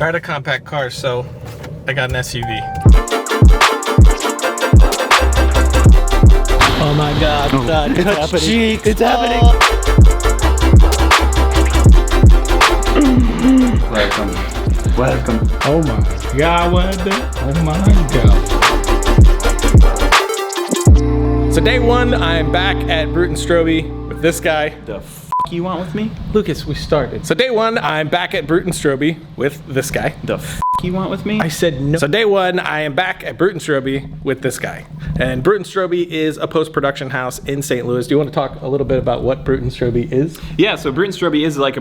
tired of compact cars, so I got an SUV. Oh my God, God, it's happening. Cheeks. It's happening. Welcome. Oh my God, what the? Oh my God. So day one, I'm back at Bruton Stroube with this guy. The f you want with me? Lucas, we started. So day one, I'm back at Bruton Stroube with this guy. The f you want with me? I said no. So day one, I am back at Bruton Stroube with this guy. And Bruton Stroube is a post-production house in St. Louis. Do you want to talk a little bit about what Bruton Stroube is? Yeah, so Bruton Stroube is like a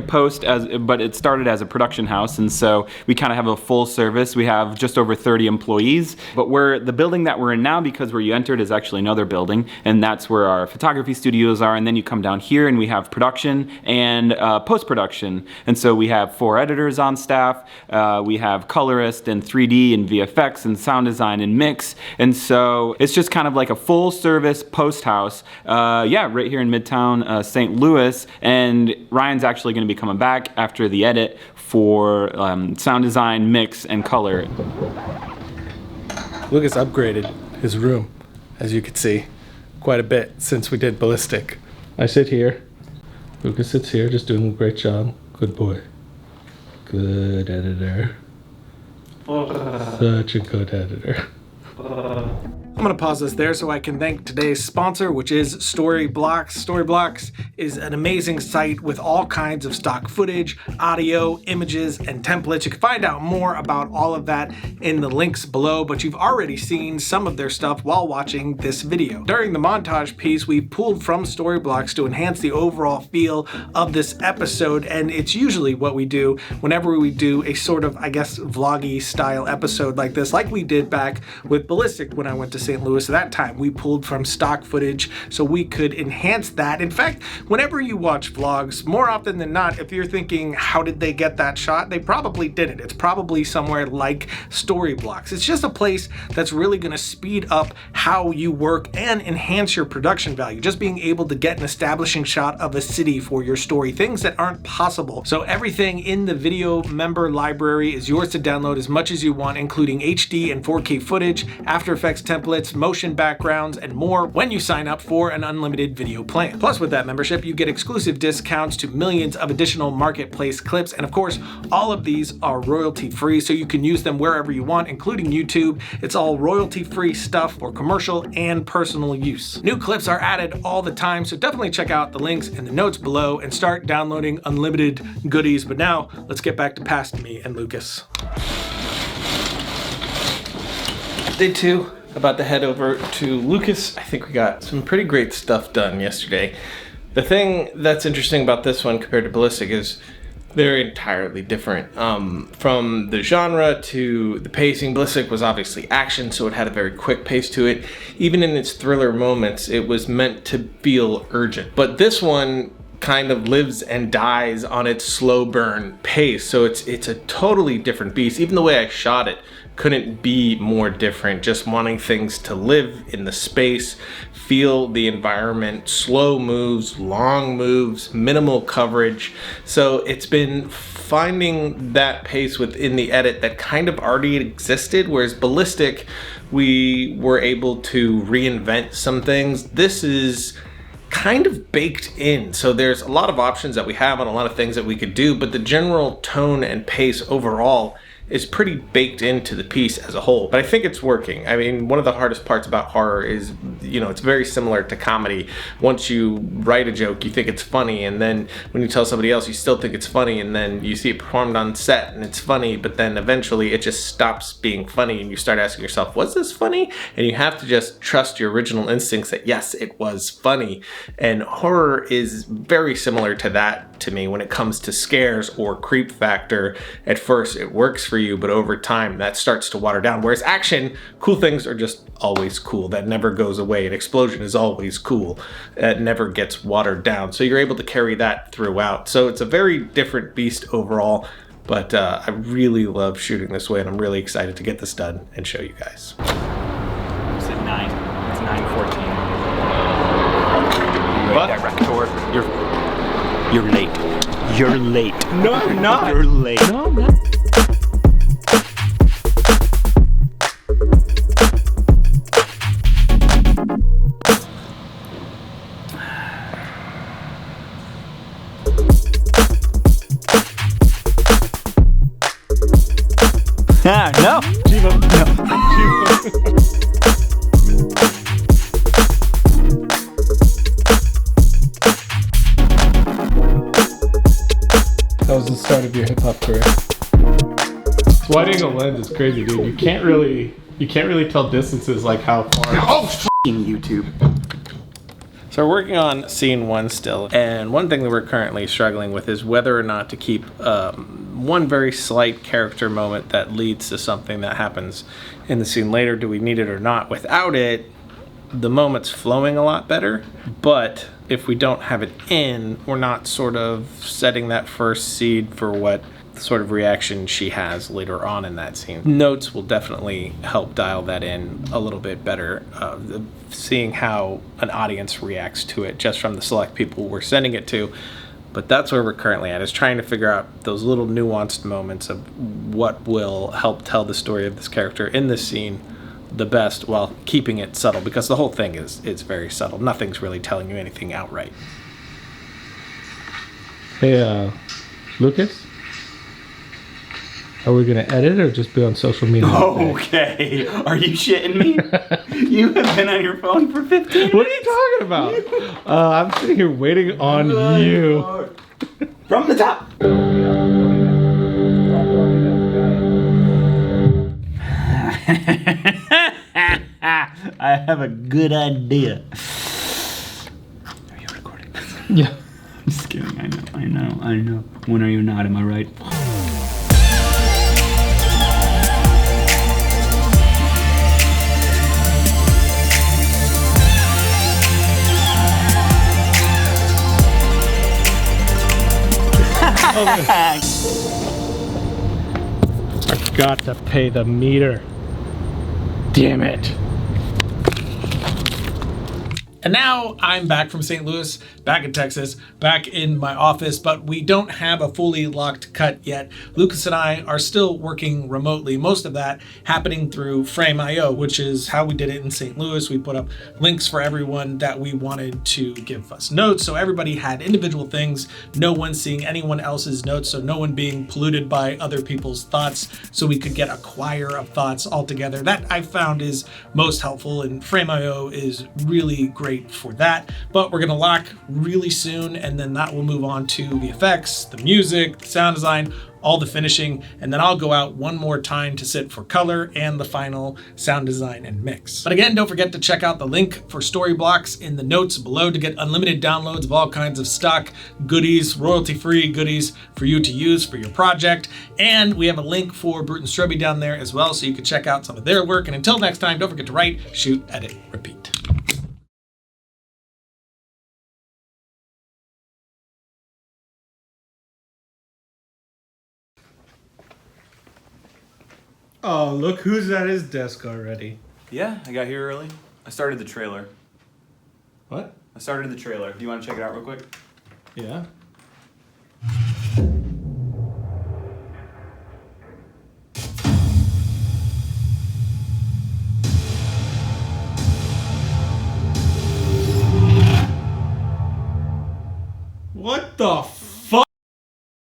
but it started as a production house, and so we kind of have a full service. We have just over 30 employees, but the building that we're in now, because where you entered is actually another building, and that's where our photography studios are, and then you come down here and we have production and post-production. And so we have 4 editors on staff, we have colorists and 3D and VFX and sound design and mix, and so it's just kind of like a full service post house, yeah, right here in Midtown St. Louis. And Ryan's actually going to be coming back after the edit for sound design, mix, and color. Lucas upgraded his room, as you can see, quite a bit since we did Ballistic. I sit here, Lucas sits here, just doing a great job. Good boy. Good editor. Such a good editor. I'm gonna pause this there so I can thank today's sponsor, which is Storyblocks. Storyblocks is an amazing site with all kinds of stock footage, audio, images, and templates. You can find out more about all of that in the links below, but you've already seen some of their stuff while watching this video. During the montage piece, we pulled from Storyblocks to enhance the overall feel of this episode, and it's usually what we do whenever we do a sort of, I guess, vloggy style episode like this, like we did back with Ballistic when I went to St. Louis. That time we pulled from stock footage so we could enhance that. In fact, whenever you watch vlogs, more often than not, if you're thinking, how did they get that shot? They probably didn't. It's probably somewhere like Storyblocks. It's just a place that's really going to speed up how you work and enhance your production value. Just being able to get an establishing shot of a city for your story, things that aren't possible. So everything in the video member library is yours to download as much as you want, including HD and 4K footage, After Effects templates, motion backgrounds, and more when you sign up for an unlimited video plan. Plus, with that membership, you get exclusive discounts to millions of additional marketplace clips, and of course, all of these are royalty-free, so you can use them wherever you want, including YouTube. It's all royalty-free stuff for commercial and personal use. New clips are added all the time, so definitely check out the links in the notes below and start downloading unlimited goodies. But now, let's get back to Past Me and Lucas. Day 2. About to head over to Lucas. I think we got some pretty great stuff done yesterday. The thing that's interesting about this one compared to Ballistic is they're entirely different. From the genre to the pacing, Ballistic was obviously action, so it had a very quick pace to it. Even in its thriller moments, it was meant to feel urgent. But this one kind of lives and dies on its slow burn pace, so it's a totally different beast. Even the way I shot it couldn't be more different, just wanting things to live in the space, feel the environment, slow moves, long moves, minimal coverage. So it's been finding that pace within the edit that kind of already existed, whereas Ballistic, we were able to reinvent some things. This is kind of baked in, so there's a lot of options that we have on a lot of things that we could do, but the general tone and pace overall is pretty baked into the piece as a whole. But I think it's working. I mean, one of the hardest parts about horror is, you know, it's very similar to comedy. Once you write a joke, you think it's funny, and then when you tell somebody else, you still think it's funny, and then you see it performed on set and it's funny, but then eventually it just stops being funny and you start asking yourself, was this funny? And you have to just trust your original instincts that yes, it was funny. And horror is very similar to that to me when it comes to scares or creep factor. At first it works for you, but over time that starts to water down. Whereas action, cool things are just always cool. That never goes away. An explosion is always cool. That never gets watered down. So you're able to carry that throughout. So it's a very different beast overall, but I really love shooting this way, and I'm really excited to get this done and show you guys. You said 9. It's 9:14. What? Director, you're late. You're late. No, I'm not. You're late. No, I'm not. No. That was the start of your hip hop career. Wide angle lens is crazy, dude. You can't really tell distances like how far. Oh, f***ing YouTube. So we're working on scene 1 still, and one thing that we're currently struggling with is whether or not to keep one very slight character moment that leads to something that happens in the scene later. Do we need it or not? Without it, the moment's flowing a lot better, but if we don't have it in, we're not sort of setting that first seed for what sort of reaction she has later on in that scene. Notes will definitely help dial that in a little bit better, seeing how an audience reacts to it just from the select people we're sending it to. But that's where we're currently at, is trying to figure out those little nuanced moments of what will help tell the story of this character in this scene the best while keeping it subtle, because the whole thing is very subtle. Nothing's really telling you anything outright. Hey, Lucas? Are we gonna edit or just be on social media? Okay, are you shitting me? You have been on your phone for 15 minutes? What are you talking about? I'm sitting here waiting on you. From the top. I have a good idea. Are you recording? Yeah. I'm just kidding, I know. When are you not, am I right? I forgot to pay the meter. Damn it. And now I'm back from St. Louis, back in Texas, back in my office, but we don't have a fully locked cut yet. Lucas and I are still working remotely, most of that happening through Frame.io, which is how we did it in St. Louis. We put up links for everyone that we wanted to give us notes, so everybody had individual things, no one seeing anyone else's notes, so no one being polluted by other people's thoughts, so we could get a choir of thoughts all together. That I found is most helpful, and Frame.io is really great for that. But we're gonna lock really soon, and then that will move on to the effects, the music, the sound design, all the finishing, and then I'll go out one more time to sit for color and the final sound design and mix. But again, don't forget to check out the link for Storyblocks in the notes below to get unlimited downloads of all kinds of stock goodies, royalty-free goodies for you to use for your project. And we have a link for Bruton Stroube down there as well, so you can check out some of their work. And until next time, don't forget to write, shoot, edit, repeat. Oh, look who's at his desk already. Yeah, I got here early. I started the trailer. What? I started the trailer. Do you want to check it out real quick? Yeah. What the